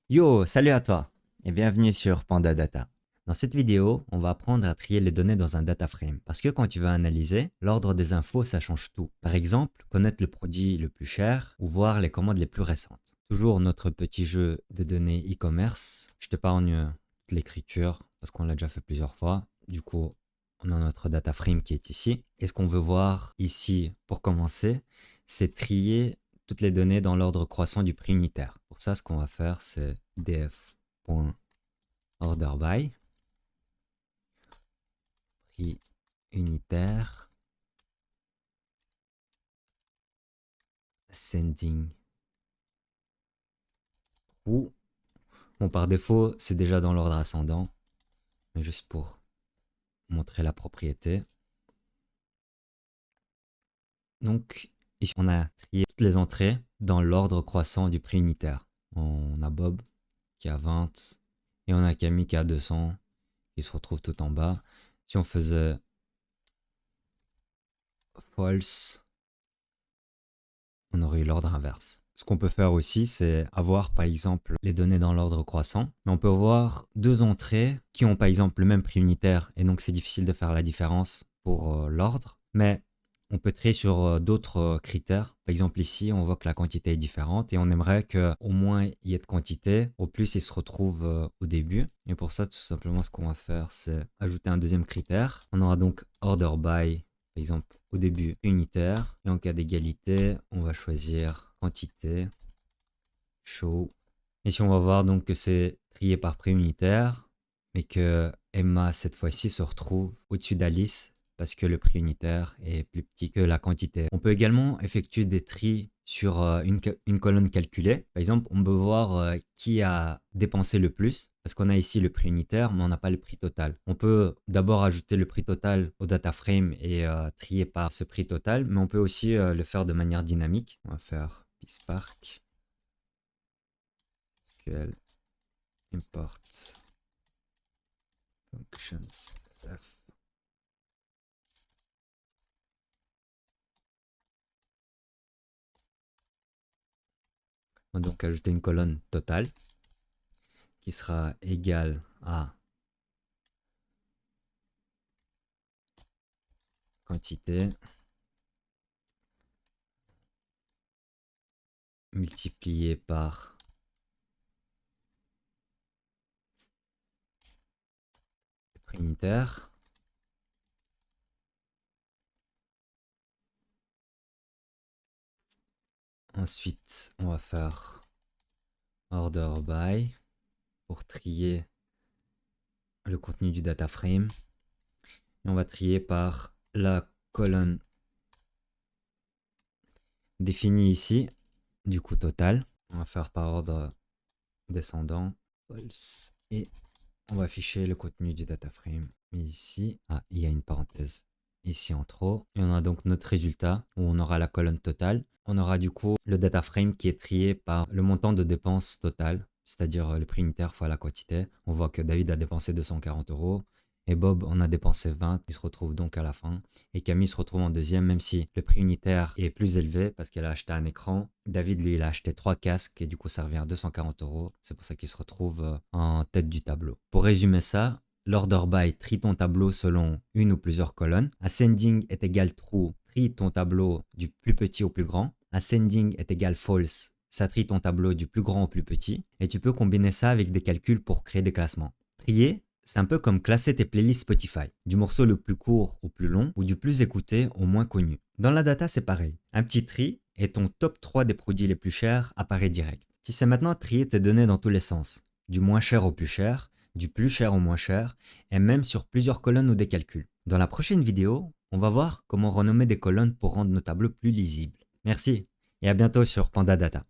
Yo, salut à toi et bienvenue sur Panda Data. Dans cette vidéo, on va apprendre à trier les données dans un data frame parce que quand tu veux analyser, l'ordre des infos ça change tout. Par exemple, connaître le produit le plus cher ou voir les commandes les plus récentes. Toujours notre petit jeu de données e-commerce. Je t'épargne toute l'écriture parce qu'on l'a déjà fait plusieurs fois. Du coup, on a notre data frame qui est ici. Et ce qu'on veut voir ici pour commencer, c'est trier toutes les données dans l'ordre croissant du prix unitaire. Pour ça, ce qu'on va faire, c'est df.orderBy, prix unitaire, ascending true. Bon, par défaut, c'est déjà dans l'ordre ascendant, mais juste pour montrer la propriété. Donc, ici, on a trié toutes les entrées dans l'ordre croissant du prix unitaire. On a Bob qui a 20 et on a Camille qui a 200 qui se retrouve tout en bas. Si on faisait false, on aurait eu l'ordre inverse. Ce qu'on peut faire aussi, c'est avoir par exemple les données dans l'ordre croissant, mais on peut avoir deux entrées qui ont par exemple le même prix unitaire et donc c'est difficile de faire la différence pour l'ordre, mais on peut trier sur d'autres critères. Par exemple ici, on voit que la quantité est différente et on aimerait qu'au moins il y ait de quantité, au plus il se retrouve au début. Et pour ça, tout simplement, ce qu'on va faire, c'est ajouter un deuxième critère. On aura donc order by, par exemple au début unitaire, et en cas d'égalité, on va choisir quantité, show. Et si on va voir donc que c'est trié par prix unitaire, mais que Emma cette fois-ci se retrouve au-dessus d'Alice parce que le prix unitaire est plus petit que la quantité. On peut également effectuer des tris sur une colonne calculée. Par exemple, on peut voir qui a dépensé le plus parce qu'on a ici le prix unitaire, mais on n'a pas le prix total. On peut d'abord ajouter le prix total au data frame et trier par ce prix total, mais on peut aussi le faire de manière dynamique. On va faire PSpark, SQL, import functions, SF. On va donc ajouter une colonne totale qui sera égale à quantité multiplié par le prix unitaire. Ensuite, on va faire order by pour trier le contenu du data frame. Et on va trier par la colonne définie ici, du coup total. On va faire par ordre descendant, false, et on va afficher le contenu du data frame. Mais ici, il y a une parenthèse ici en trop. Et on a donc notre résultat où on aura la colonne totale. On aura du coup le data frame qui est trié par le montant de dépenses totales, c'est-à-dire le prix unitaire fois la quantité. On voit que David a dépensé 240 € et Bob en a dépensé 20. Il se retrouve donc à la fin. Et Camille se retrouve en deuxième, même si le prix unitaire est plus élevé parce qu'elle a acheté un écran. David, lui, il a acheté 3 casques et du coup, ça revient à 240 €. C'est pour ça qu'il se retrouve en tête du tableau. Pour résumer ça, l'order by trie ton tableau selon une ou plusieurs colonnes. Ascending est égal true, trie ton tableau du plus petit au plus grand. Ascending est égal false, ça trie ton tableau du plus grand au plus petit. Et tu peux combiner ça avec des calculs pour créer des classements. Trier, c'est un peu comme classer tes playlists Spotify, du morceau le plus court au plus long ou du plus écouté au moins connu. Dans la data, c'est pareil. Un petit tri et ton top 3 des produits les plus chers apparaît direct. Tu sais maintenant trier tes données dans tous les sens, du moins cher au plus cher, du plus cher au moins cher, et même sur plusieurs colonnes ou des calculs. Dans la prochaine vidéo, on va voir comment renommer des colonnes pour rendre nos tableaux plus lisibles. Merci, et à bientôt sur Panda Data.